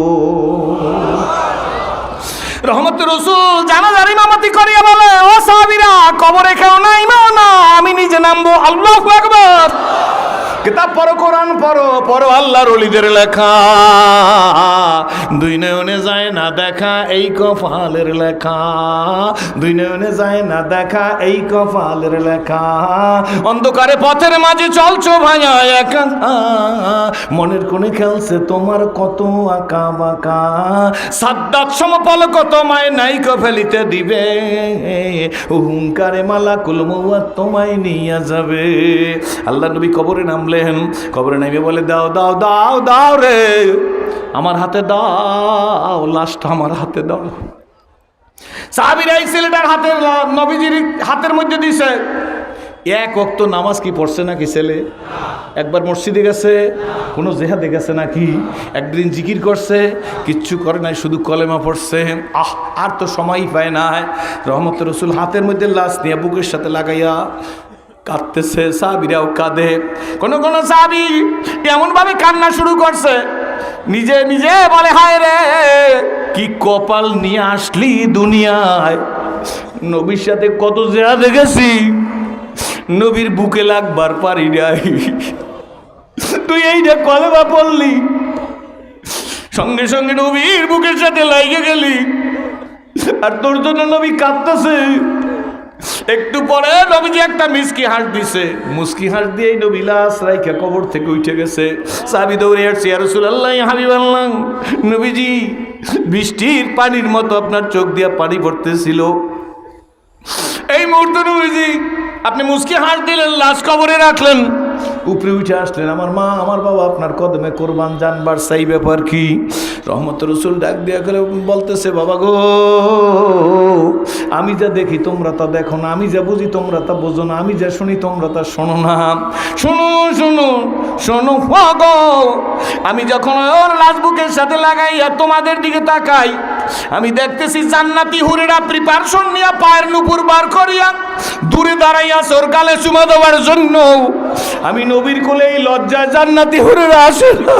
রহমতের রাসূল জানাজার ইমামতি করিয়া বলে, ও সাহাবীরা, কবরে কেউ নাইমাও না, আমি নিজে নামবো। আল্লাহু আকবার। কিতাব পড়ো, কোরআন পড়ো, পড়ো আল্লাহর ওলিদের লেখা। দুই নয়নে যায় না দেখা এই কপালের লেখা, দুই নয়নে যায় না দেখা এই কপালের লেখা। অন্ধকারে পথের মাঝে চলছো ভাইয়া একা, মনের কোণে খেলছে তোমার কত আঁকা বাঁকা। সাদ্দাত সমপলক তোমায় নাইকা ফেলিতে দিবে, হুঙ্কারে মালাকুল মওত তোমায় নিয়ে যাবে। আল্লাহ নবী কবরে নামলেন। কবরে নামে বলে, দাও দাও দাও দাও রে, আমার হাতে দাও, লাশটা আমার হাতে দাও। সাহাবীরা এই ছেলেটার হাতের নবীজির হাতের মধ্যে দিছে। এক ওয়াক্ত নামাজ কি পড়ছে নাকি ছেলে? একবার মসজিদে গেছে? কোনো জেহাদে গেছে নাকি? একদিন জিকির করছে? কিচ্ছু করে নাই, শুধু কলেমা পড়ছে। আর তো সময়ই পায় না। রহমতের রাসূল হাতের মধ্যে লাশ নিয়ে বুকের সাথে লাগাইয়া কাঁদতেছে। সাহাবীরাও কাঁদে। কোনো কোনো সাহাবী এমনভাবে কান্না শুরু করছে, নিজে নিজে বলে, হায় রে, কি কপাল নিয়ে আসলি দুনিয়ায়। নবীর সাথে কত জেহাদে গেছি, নবীর বুকে লাগবার পারি নাই, তুই এইটা কলেমা পড়লি, সঙ্গে সঙ্গে নবীর বুকের সাথে লাইগে গেলি। আর তোর জন্য নবী কাঁদতেছে। একটু পরে নবীজি একটা মিষ্টি হাঁস দিছে, মুস্কি হাঁস দিয়েই নবী লাশ রাইখা কবর থেকে উঠে গেছে। সাহাবী দৌড়ে আসছে, ইয়া রাসূলুল্লাহ, ইয়া হাবিবাল্লাহ, নবীজি বৃষ্টির পানির মতো আপনার চোখ দিয়া পানি পড়তেছিল। এই মুহূর্তে নবীজি আপনি মুস্কি হাঁস দিলেন, লাশ কবরে রাখলেন, উপরে উঠে আসলেন, আমার মা আমার বাবা আপনার কদমে কোরবান জানবার সেই ব্যাপার কি? রহমত রসুল ডাক দিয়া করে বলতেছে, বাবা গো, আমি যা দেখি তোমরা তা দেখো না, আমি যা বুঝি তোমরা তা বোঝো না, আমি যা শুনি তোমরা তা শোনো না। শোনো শোনো শোনো গো, আমি যখন ওর লাশ বুকের সাথে লাগাইয়া তোমাদের দিকে তাকাই, আমি দেখতেছি জান্নাতি হুরেরা প্রিপারেশন নিয়ে পায়ের নুপুর বার করিয়া দূরে দাঁড়াইয়া ওর গালে চুমা দেওয়ার জন্য। আমি নবীর কোলে এই লজ্জায় জান্নাতি হুরেরা আসে না।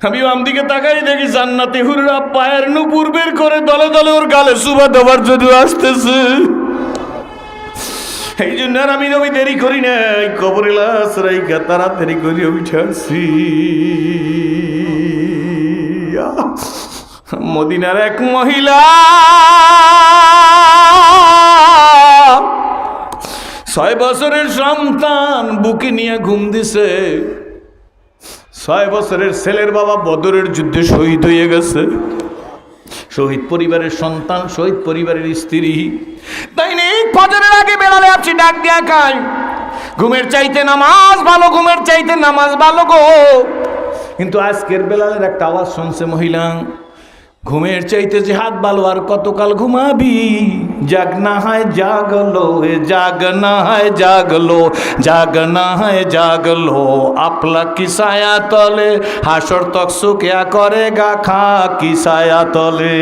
আমি বাম দিকে তাকাই দেখি জান্নাতি হুরেরা পায়ের নুপুর বের করে দলে দলে ওর গালে চুমা দেওয়ার জন্য আসতেছে। এই জন্য আর আমি নবী দেরি করি নাই, কবরে লাশ রাইখা তাড়াতাড়ি করে উঠাছি। মদিনার এক মহিলা 6 বছরের সন্তান বুকে নিয়ে ঘুম দিছে। 6 বছরের ছেলের বাবা বদরের যুদ্ধে শহীদ হয়ে গেছে। শহীদ পরিবারের সন্তান, শহীদ পরিবারের স্ত্রী। তাই নেই ফজরের আগে বেলালে আপনি ডাক দিয়া খাই, ঘুমের চাইতে নামাজ ভালো, ঘুমের চাইতে নামাজ ভালো গো। কিন্তু আজকের বেলালের একটা আওয়াজ শুনছে মহিলা, ঘুমের চাইতে জিহাদ ভালো, আর কতকাল ঘুমাবি? জাগনা হয় জাগলো, জাগনা হয় জাগলো, জাগনা হয় জাগলো, আপলা কি সায়া তলে হাসর তক সুকিয়া করে গা খা কি সায়া তলে।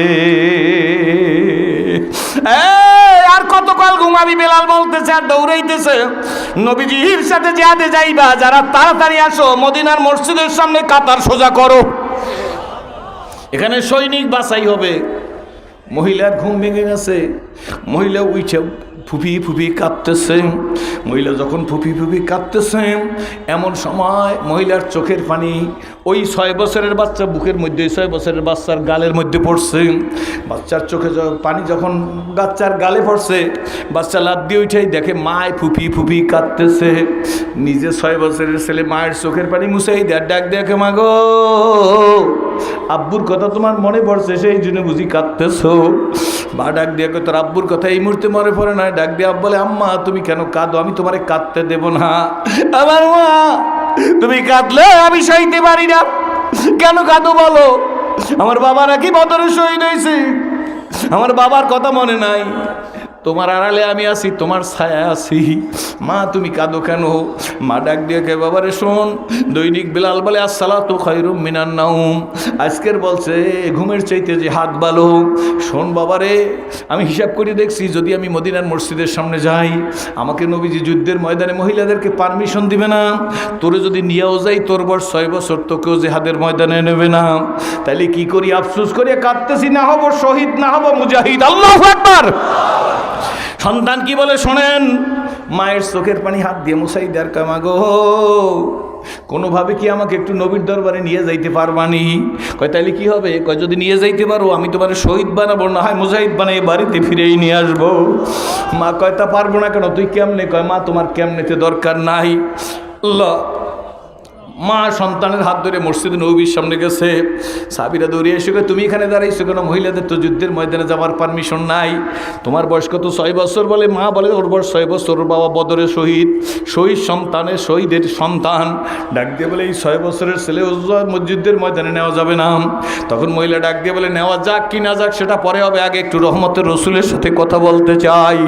আর কতকাল ঘুমাবি? বেলাল বলতেছে আর দৌড়াইতেছে, নবীজির সাথে জিহাদে যাইবা যারা, তাড়াতাড়ি আসো, মদিনার মসজিদের সামনে কাতার সোজা করো, এখানে সৈনিক বাছাই হবে। মহিলার ঘুম ভেঙে গেছে, মহিলা উঠে ফুপি ফুপি কাঁদতেছে। মহিলা যখন ফুপি ফুপি কাঁদতেছে, এমন সময় মহিলার চোখের পানি ওই 6 বছরের বাচ্চা বুকের মধ্যে, 6 বছরের বাচ্চার গালের মধ্যে পড়ছে। বাচ্চার চোখে পানি যখন বাচ্চার গালে পড়ছে, বাচ্চা লাফ দিয়ে উঠেই দেখে মায় ফুপি ফুপি কাঁদতেছে। নিজে 6 বছরের ছেলে মায়ের চোখের পানি মুছাই দেয়, ডাক দেখে, মা গো, আব্বুর কথা তোমার মনে পড়ছে, সেই জন্য বুঝি কাঁদতেছো? মা ডাক দিয়ে তোর আব্বুর কথা এই মুহূর্তে মনে পড়ে না? ডাক দিয়ে বলে, আম্মা তুমি কেন কাঁদো? আমি তোমারে কাঁদতে দেব না। আমার মা, তুমি কাঁদলে আমি সইতে পারি না। কেন কাঁদো বলো? আমার বাবা নাকি বদরে শহীদ হয়েছে, আমার বাবার কথা মনে নাই? তোমার আড়ালে আমি আছি, তোমার ছায়া আছি। মা তুমি কাঁদো কেন? মা ডাক দিয়ে কে, বাবারে শোন, দৈনিক বেলাল বলে আসসালাতু খায়রুম মিনান নাওম, আজকের বলছে ঘুমের চাইতে যে হাত ভালো। শোন বাবারে, আমি হিসাব করে দেখছি, যদি আমি মদিনার মসজিদের সামনে যাই, আমাকে নবীজি যুদ্ধের ময়দানে মহিলাদেরকে পারমিশন দিবে না। তোরে যদি নিয়েও যাই, তোর বয়স 6 বছর, তোকেও জেহাদের ময়দানে নেবে না। তাইলে কি করি? আফসোস করিয়া কাঁদতেছি, না হব শহীদ, না হব মুজাহিদ। আল্লাহু আকবার। সন্তান কি বলে শোনেন, মায়ের চোখের পানি হাত দিয়ে মুছাই দেয়ার কামা গো, কোনোভাবে কি আমাকে একটু নবীর দরবারে নিয়ে যাইতে পারবানি? কয় তাইলে কি হবে? কয় যদি নিয়ে যাইতে পারো, আমি তোমার শহীদ বানাবো, না হয় মুজাহিদ বানাই বাড়িতে ফিরেই নিয়ে আসবো। মা কয় তা পারবো না কেন? তুই কেমনে? কয় মা তোমার কেমনেতে দরকার নাই। আল্লাহ। মা সন্তানের হাত ধরে মসজিদে নববীর সামনে গেছে। সাহাবীরা দৌড়িয়ে এসে কয়, তুমি এখানে দাঁড়াইছো কেন? মহিলাদের তো যুদ্ধের ময়দানে যাওয়ার পারমিশন নাই। তোমার বয়স কত? 6 বছর। বলে মা বলে ওর বয়স 6 বছর, ওর বাবা বদরে শহীদ, শহীদ সন্তানের শহীদের সন্তান। ডাক দিয়ে বলে এই 6 বছরের ছেলে যুদ্ধের ময়দানে নেওয়া যাবে না। তখন মহিলা ডাক দিয়ে বলে, নেওয়া যাক কি না যাক সেটা পরে হবে, আগে একটু রহমতের রসুলের সাথে কথা বলতে চাই।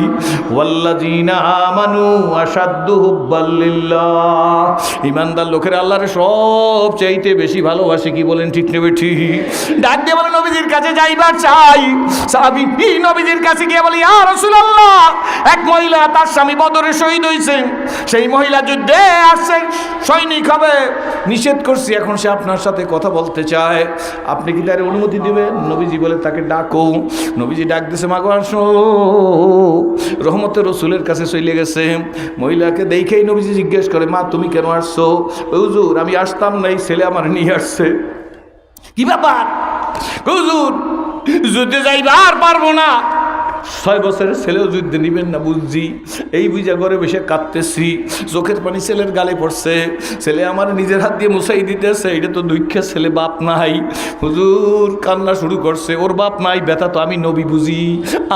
ওয়াল্লাযীনা আমানু আশাদ্দু হুব্বাল লিল্লাহ, ঈমানদার লোকেরা আল্লাহর সব চাইতে বেশি ভালোবাসে। কি বলেন ঠিক নেবে? ঠিক। ডাক দিয়ে বলে নবীজির কাছে যাইবার চাই। সাহাবী নবীজির কাছে গিয়ে বলে, ইয়া রাসূলুল্লাহ, এক মহিলা তার স্বামী বদরে শহীদ হয়েছে, সেই মহিলা যুদ্ধে আসছে, সৈনিক হবে, নিষেধ করছি, এখন সে আপনার সাথে কথা বলতে চায়, আপনি কি তার অনুমতি দিবেন? নবীজি বলে তাকে ডাকো। নবীজি ডাক দিয়েছে, মা গো আসো। রহমতের রসুলের কাছে চলে গেছে। মহিলাকে দেখেই নবীজি জিজ্ঞেস করে, মা তুমি কেন আসছো? হুজুর আমি আসতাম না, এই ছেলে আমার নিয়ে আসছে। কি ব্যাপার? হুজুর যুদ্ধে যাইবা আর পারবো না। 6 বছরের ছেলেও যুদ্ধে নিবেন না বুঝছি, এই বুঝা ঘরে বসে কাঁদতেছি, চোখের পানি ছেলের গালে পড়ছে, ছেলে আমার নিজের হাত দিয়ে মুছাই দিতেছে, এটা তো দুঃখের ছেলে, বাপ নাই। হুজুর কান্না শুরু করছে, ওর বাপ নাই, ব্যথা তো আমি নবী বুঝি,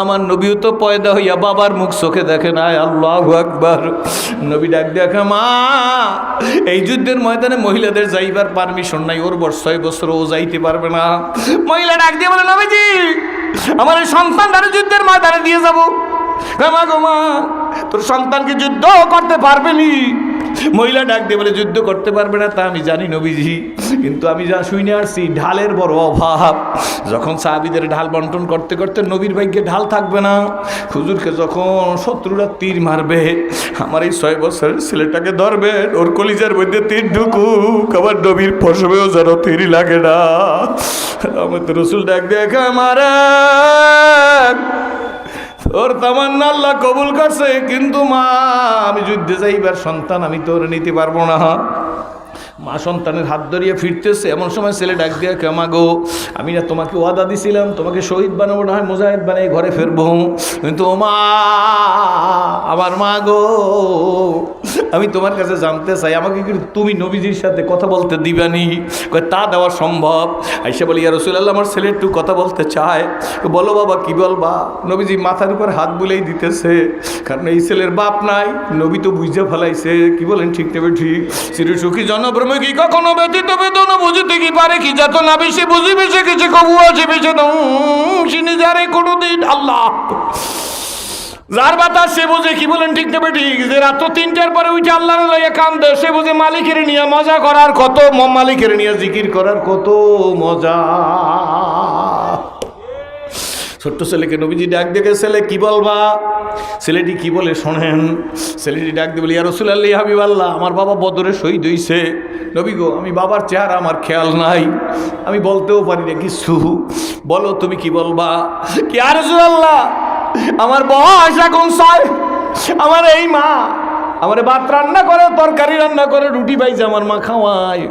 আমার নবীও তো পয়দা হইয়া বাবার মুখ চোখে দেখে নাই। আল্লাহু আকবার। নবী ডাক দেখা, মা এই যুদ্ধের ময়দানে মহিলাদের যাইবার পারমিশন নাই, ওর 6 বছর ও যাইতে পারবে না। মহিলা ডাক দিয়ে বলে, নবীজি আমার এই সন্তানটারে যুদ্ধের ময়দানে দিয়ে যাবো। মা গো মা, তোর সন্তানকে যুদ্ধ করতে পারবে নি? মহিলা ডাক দিয়ে বলে, যুদ্ধ করতে পারবে না তা আমি জানি নবীজি, কিন্তু আমি যা শুনে আসছি ঢালের বড় অভাব। যখন সাহাবীদের ঢাল বন্টন করতে করতে নবীর ভাগ্যে ঢাল থাকবে না, হুজুরকে যখন শত্রুরা তীর মারবে, আমার এই 6 বছরের ছেলেটাকে ধরবে, ওর কলিজার মধ্যে তীর ঢুকুক, আবার নবীর প্রসবেও যেন তীর লাগে না। আমার তো রসুল ডাক দেখা, মারা ওর তামান্না আল্লাহ কবুল করছে, কিন্তু মা আমি যুদ্ধে যাইবার সন্তান আমি তোর নিতে পারবো না। মা সন্তানের হাত ধরিয়ে ফিরতেছে, এমন সময় ছেলে ডাক দিয়ে, কেমা গো আমি না তোমাকে ওয়াদা দিছিলাম তোমাকে শহীদ বানাবো, না হয় মুজাহিদ বানাই ঘরে ফিরবো, কিন্তু মা আমার মা গো আমি তোমার কাছে জানতে চাই, আমাকে কিন্তু তুমি নবীজির সাথে কথা বলতে দিবানি? কয় তা দেওয়া সম্ভব। আইসা বলি, ইয়া রাসূলুল্লাহ আমার ছেলে একটু কথা বলতে চায়। বলো বাবা কি বলবা? নবীজি মাথার উপর হাত বুলেই দিতেছে, কারণ এই ছেলের বাপ নাই, নবী তো বুঝে ফেলাইছে। কি বলেন ঠিক নেবে ঠিক? চির সুখী জনব্রহ্ম কি কখনো ব্যতীত বেদন বুঝিতে কি পারে, কি যাত না বেশি বুঝিবে সে কিছু কবু আছে বেশি চিনি যারে কোনোদিন। আল্লাহ যার বাতাস সে বোঝে। কি বলেন ঠিক নেবে ঠিক? যে রাত 3টার পরে উঠে আল্লাহর লইয়া কান্দে, সে বোঝে মালিকের নিয়ে মজা করার কত, মালিকের নিয়ে জিকির করার কত মজা। ছোট্ট ছেলেকে নবীজি ডাক দেখে, ছেলে কি বলবা? ছেলেটি কি বলে শোনেন। ছেলেটি ডাক দিয়ে বলি, ইয়া রাসূলুল্লাহ ইয়া হাবিবাল্লাহ আমার বাবা বদরে শহীদ হইছে। নবী গো আমি বাবার চেহারা আমার খেয়াল নাই, আমি বলতেও পারি না কিছু, বলো তুমি কি বলবা? কি ইয়া রাসূলুল্লাহ আমার বয়স এখন 6, আমার এই মা আমার ভাত রান্না করে, তরকারি রান্না করে, রুটি বাইছে আমার মা খাওয়ায়।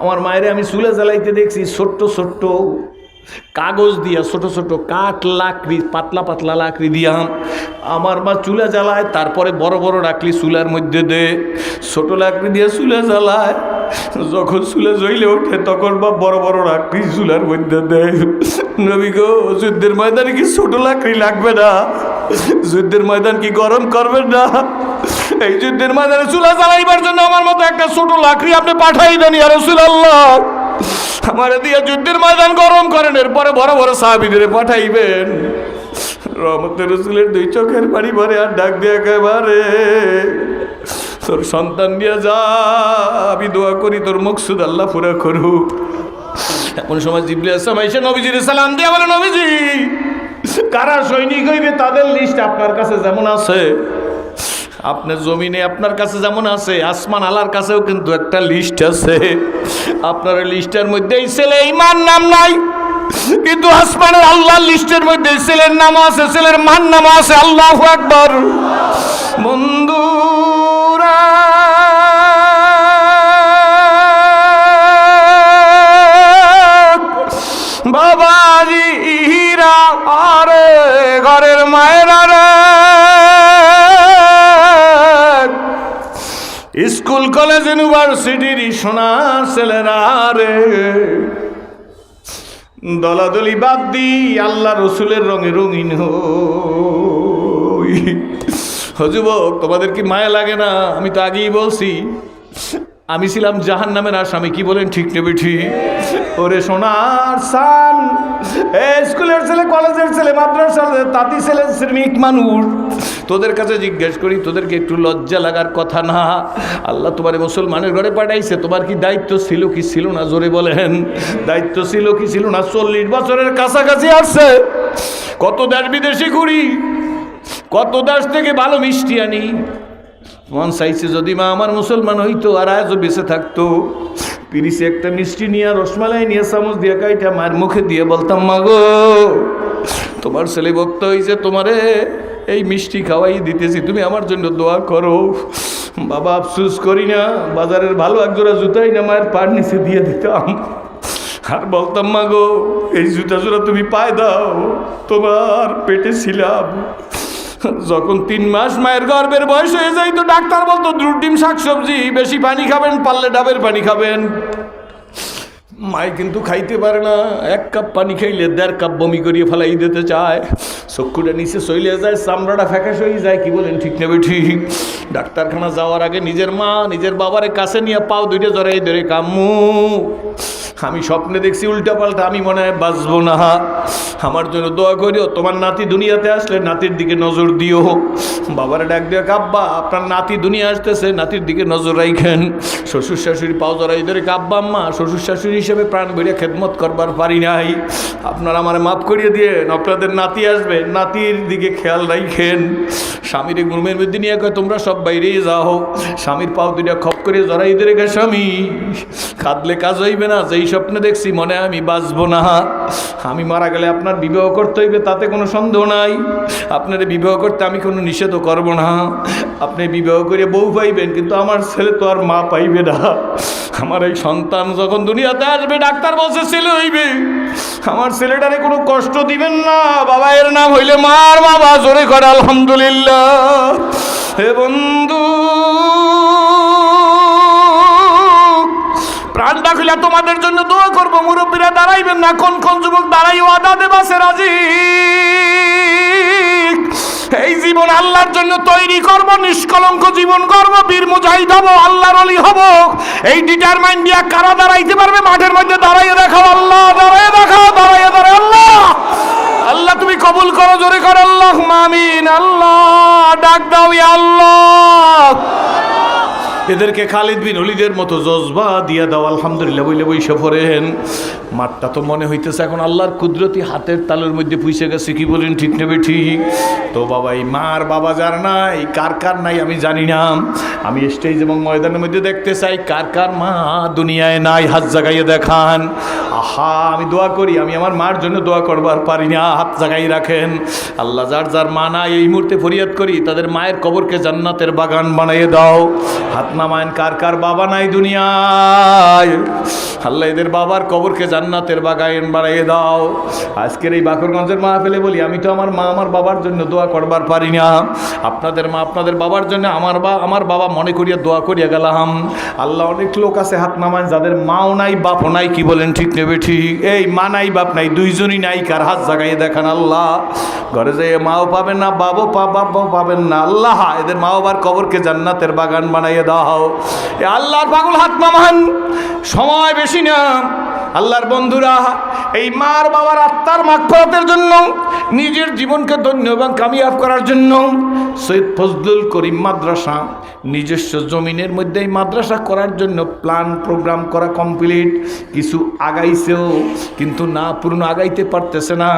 আমার মায়েরে আমি চুলে জ্বালাইতে দেখছি ছোট্ট ছোট্ট কাগজ দিয়া, ছোট ছোট কাঠ লাকড়ি, পাতলা পাতলা লাকড়ি দিয়া আমার মা চুলা জ্বালায়, তারপরে বড় বড় লাকড়ি চুলার মধ্যে দে, ছোট লাকড়ি দিয়ে চুলা জ্বালায়, যখন চুলা জ্বলে ওঠে তখন বা বড় বড় লাকড়ি চুলার মধ্যে দেয়। নবী গো যুদ্ধের ময়দানে কি ছোট লাকড়ি লাগবে না? যুদ্ধের ময়দান কি গরম করবেন না? এই যুদ্ধের ময়দানে চুলা জ্বালাইবার জন্য আমার মতো একটা ছোট লাকড়ি আপনি পাঠাই দেন ইয়া রাসূলুল্লাহ, আমার দিয়ে যুদ্ধের ময়দান গরম করেন, এরপরে বড় বড় সাহাবীদের পাঠাইবেন। রহমতের রাসূলের 2 চোখের পানি ভরে আর ডাক দিয়ে একেবারে, তোর সন্তান নিয়ে যা, আমি দোয়া করি তোর মকসুদ আল্লাহ পুরা করুক। এমন সময় জিবরিল আলাইহিস সালাম এসে নবীজির সালাম দিয়ে বলে, নবীজি কারা সৈনিক হইবে তাদের লিস্ট আপনার কাছে যেমন আছে, আপনার জমিনে আপনার কাছে যেমন আছে, আসমান আল্লাহর কাছেও কিন্তু একটা লিস্ট আছে। আপনার লিস্টের মধ্যে এই ছেলে ইমান নাম নাই, কিন্তু আসমানের আল্লাহর লিস্টের মধ্যে ছেলের নাম আছে, ছেলের মান নাম আছে। আল্লাহু আকবার। বন্ধুরা বাবাজিরা আরে ঘরের মায়েরা রে, স্কুল কলেজ ইউনিভার্সিটির সোনার ছেলেরা রে, দলাদলি বাদ দি আল্লাহ রসুলের রঙে রঙিন হই। যুবক তোমাদের কি মায়া লাগে না? আমি তো আগেই বলছি আমি ছিলাম জাহান্নামের আসামি। কি বলেন ঠিক নেবে ঠিক? ওরে সোনার সান, স্কুলের ছেলে, কলেজের ছেলে, মাদ্রাসার তাঁতি ছেলে, শ্রমিক মানুষ, তোদের কাছে জিজ্ঞেস করি, তোদেরকে একটু লজ্জা লাগার কথা না? আল্লাহ তোমার মুসলমানের ঘরে পাঠাইছে, তোমার কি দায়িত্ব ছিল কি ছিল না? জোরে বলেন, দায়িত্ব ছিল কি ছিল না? 40 বছরের কাছাকাছি আসছে, কত দেশ বিদেশি ঘুরি, কত দেশ থেকে ভালো মিষ্টি আনি। মন চাইছে যদি মা আমার মুসলমান হইতো আর আজও বেঁচে থাকতো, পিরিসে একটা মিষ্টি নিয়ে, রসমালাই নিয়ে, চামচ দিয়ে কাইটা মায়ের মুখে দিয়ে বলতাম, মা গো তোমার ছেলে ভক্ত হয়েছে, তোমারে এই মিষ্টি খাওয়াই দিতেছি, তুমি আমার জন্য দোয়া করো। বাবা আফসুস করি না, বাজারের ভালো একজোড়া জুতাই না মায়ের পার নিচে দিয়ে দিতাম। আর বলতাম মা গো এই জুতা জোড়া তুমি পায়ে দাও, তোমার পেটে ছিলাম। যখন 3 মাস মায়ের গর্ভের বয়স হয়ে যায় তো ডাক্তার বলতো দুধ ডিম শাকসবজি বেশি পানি খাবেন, পারলে ডাবের পানি খাবেন। মায় কিন্তু খাইতে পারে না, 1 কাপ পানি খাইলে 1.5 কাপ বমি করিয়ে ফেলাই দিতে চায়, চক্ষুটা নিচে চলে যায়, চামড়াটা ফ্যাকাশ হয়ে যায়। কি বলেন ঠিক নেবে ঠিক? ডাক্তারখানা যাওয়ার আগে নিজের মা নিজের বাবারে কাছে নিয়ে পাও 2টা জড়াই ধরে কাম্মু আমি স্বপ্নে দেখছি উল্টা পাল্টা, আমি মনে হয় বাঁচবো না, আমার জন্য দোয়া করিও, তোমার নাতি দুনিয়াতে আসলে নাতির দিকে নজর দিও। বাবারে ডাক দিয়ে কাব্বা আপনার নাতি দুনিয়া আসতেছে, নাতির দিকে নজর রাখেন। শ্বশুর শাশুড়ি পাও জড়াই ধরে কাব্বা আম্মা শ্বশুর শাশুড়ি হিসেবে প্রাণ বেরিয়ে খেদমত করবার পারি নাই, আপনারা আমার মাফ করিয়ে দিয়েন, আপনাদের নাতি আসবে, নাতির দিকে খেয়াল রাখেন। স্বামীর ঘুমের মধ্যে নিয়ে কয় তোমরা সব বাইরেই যাও, স্বামীর পাও 2টা খপ করে জড়াই ধরে গে স্বামী কাঁদলে কাজ হইবে না, যেই স্বপ্নে দেখছি মনে হয় আমি বাঁচবো না, আমি মারা গেলে আপনার বিবাহ করতে হইবে তাতে কোনো সন্দেহ নাই, আপনার বিবাহ করতে আমি কোনো নিষেধও করব না, আপনি বিবাহ করে বউ পাইবেন, কিন্তু আমার ছেলে তো আর মা পাইবে না। আমার এই সন্তান যখন দুনিয়াতে আসবে ডাক্তার বলছে ছেলে হইবে, আমার ছেলেটারে কোনো কষ্ট দিবেন না, বাবা এর নাম হইলে মার বাবা, জোরে করে আলহামদুলিল্লাহ। হে বন্ধু প্রাণটা খুলে তোমাদের জন্য দোয়া করবো, মুরব্বীরা দাঁড়াইবেন না, কোন কোন যুবক দাঁড়াই ওয়াদা দেবাসে রাজি, এই জীবন আল্লাহর জন্য তৈরি করব, নিষ্কলঙ্ক জীবন করব, বীর মুজাহিদ হব, আল্লাহর ওলি হব, এই ডিটারমাইন্ড দিয়া কারা দাঁড়াইতে পারবে? মাঠের মধ্যে দাঁড়াইয়ে দেখাও, আল্লাহ দাঁড়াইয়ে দেখাও, দাঁড়াইয়ে দাঁড়ায় আল্লাহ, আল্লাহ তুমি কবুল করো, জোরে করো আল্লাহ আমিন। আল্লাহ ডাক দাও ইয়া আল্লাহ, এদেরকে খালিদ বিন ওলীদের মতো জজবা দিয়া দাও, আলহামদুলিল্লাহ বইলে বইসে পড়েন। মাঠটা তো মনে হইতেছে এখন আল্লাহর কুদরতি হাতের তালুর মধ্যে পুষে গেছে, কি বলেন ঠিক নেবে ঠিক? তো বাবা এই মার বাবা যার নাই, কার কার নাই আমি জানি না, আমি স্টেজ এবং ময়দানের মধ্যে দেখতে চাই কার কার মা দুনিয়ায় নাই, হাত জাগাইয়ে দেখান। আহা আমি দোয়া করি, আমি আমার মার জন্য দোয়া করবার পারি না, হাত জাগাই রাখেন। আল্লাহ যার যার মা নাই এই মুহূর্তে ফরিয়াদ করি, তাদের মায়ের কবরকে জান্নাতের বাগান বানিয়ে দাও। হাত নামায়েন কার কার বাবা নাই দুনিয়ায়, আল্লাহ এদের বাবার কবরকে জান্নাতের বাগান বানিয়ে দাও। আজকের এই বাকরগঞ্জের মাহফিলে বলি আমি তো আমার মা আমার বাবার জন্য দোয়া করবার পারি না, আপনাদের মা আপনাদের বাবার জন্য আমার বাবা মনে করিয়া দোয়া করিয়া গেলাম। আল্লাহ অনেক লোক আছে হাত নামায় যাদের মাও নাই বাপও নাই, কি বলেন ঠিক নেবে ঠিক? এই মা নাই বাপ নাই, দুইজনই নাই, কার হাত জাগাইয়ে দেখান আল্লাহ। ঘরে যেয়ে মাও পাবেন না বাবও পাবেন না, আল্লাহ এদের মা বাবার কবরকে জান্নাতের বাগান বানাইয়ে দাও। এ আল্লাহর পাগল হাত নামান, সময় বেশি না। আল্লাহর বন্ধুরা এই মার বাবার আত্মার মাগফিরাতের জন্য, নিজের জীবনকে ধন্য এবং কামিয়াব করার জন্য সৈয়দ ফজলুল করিম মাদ্রাসা নিজস্ব জমিনের মধ্যে এই মাদ্রাসা করার জন্য প্ল্যান প্রোগ্রাম করা কমপ্লিট, কিছু আগাইছেও কিন্তু না পূর্ণ আগাইতে পারতেছে না।